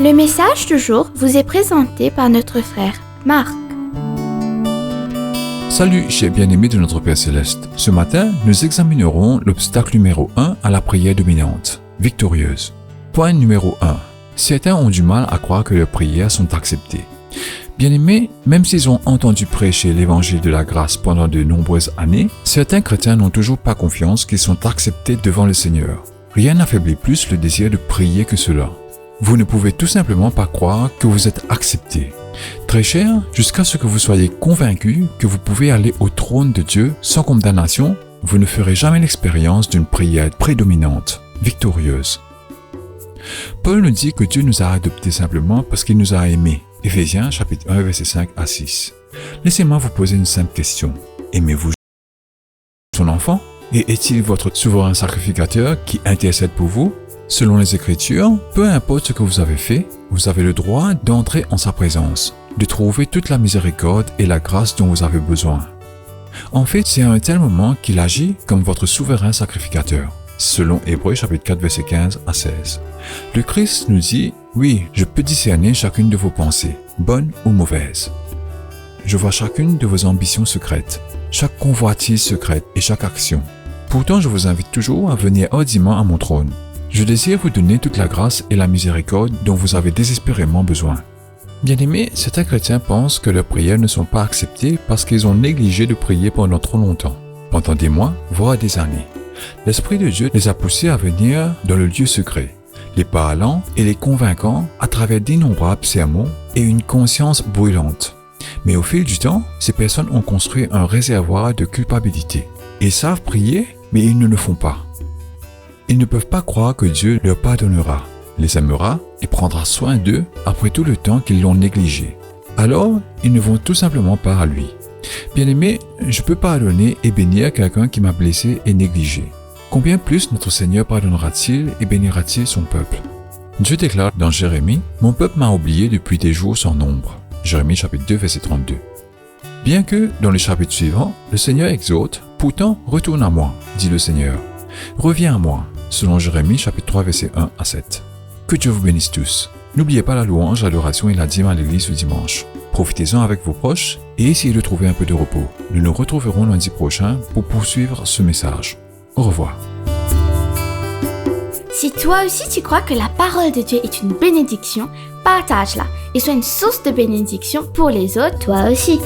Le message du jour vous est présenté par notre frère Marc. Salut, chers bien-aimés de notre Père Céleste. Ce matin, nous examinerons l'obstacle numéro 1 à la prière dominante, victorieuse. Point numéro 1. Certains ont du mal à croire que leurs prières sont acceptées. Bien-aimés, même s'ils ont entendu prêcher l'évangile de la grâce pendant de nombreuses années, certains chrétiens n'ont toujours pas confiance qu'ils sont acceptés devant le Seigneur. Rien n'affaiblit plus le désir de prier que cela. Vous ne pouvez tout simplement pas croire que vous êtes accepté. Très cher, jusqu'à ce que vous soyez convaincu que vous pouvez aller au trône de Dieu sans condamnation, vous ne ferez jamais l'expérience d'une prière prédominante, victorieuse. Paul nous dit que Dieu nous a adoptés simplement parce qu'il nous a aimés. Éphésiens chapitre 1, versets 5 à 6. Laissez-moi vous poser une simple question. Aimez-vous son enfant? Et est-il votre souverain sacrificateur qui intercède pour vous? Selon les Écritures, peu importe ce que vous avez fait, vous avez le droit d'entrer en sa présence, de trouver toute la miséricorde et la grâce dont vous avez besoin. En fait, c'est à un tel moment qu'il agit comme votre souverain sacrificateur, selon Hébreux chapitre 4, verset 15 à 16. Le Christ nous dit, oui, je peux discerner chacune de vos pensées, bonnes ou mauvaises. Je vois chacune de vos ambitions secrètes, chaque convoitise secrète et chaque action. Pourtant, je vous invite toujours à venir hardiment à mon trône. Je désire vous donner toute la grâce et la miséricorde dont vous avez désespérément besoin. Bien-aimés, certains chrétiens pensent que leurs prières ne sont pas acceptées parce qu'ils ont négligé de prier pendant trop longtemps, pendant des mois, voire des années. L'Esprit de Dieu les a poussés à venir dans le lieu secret, les parlant et les convainquant à travers d'innombrables sermons et une conscience brûlante. Mais au fil du temps, ces personnes ont construit un réservoir de culpabilité. Ils savent prier, mais ils ne le font pas. Ils ne peuvent pas croire que Dieu leur pardonnera, les aimera et prendra soin d'eux après tout le temps qu'ils l'ont négligé. Alors, ils ne vont tout simplement pas à lui. Bien-aimé, je peux pardonner et bénir quelqu'un qui m'a blessé et négligé. Combien plus notre Seigneur pardonnera-t-il et bénira-t-il son peuple? Dieu déclare dans Jérémie, « Mon peuple m'a oublié depuis des jours sans nombre. » Jérémie chapitre 2, verset 32. Bien que, dans le chapitre suivant, le Seigneur exhorte, « Pourtant, retourne à moi, dit le Seigneur. Reviens à moi. » Selon Jérémie chapitre 3, verset 1 à 7. Que Dieu vous bénisse tous. N'oubliez pas la louange, l'adoration et la dîme à l'église le dimanche. Profitez-en avec vos proches et essayez de trouver un peu de repos. Nous nous retrouverons lundi prochain pour poursuivre ce message. Au revoir. Si toi aussi tu crois que la parole de Dieu est une bénédiction, partage-la et sois une source de bénédiction pour les autres toi aussi.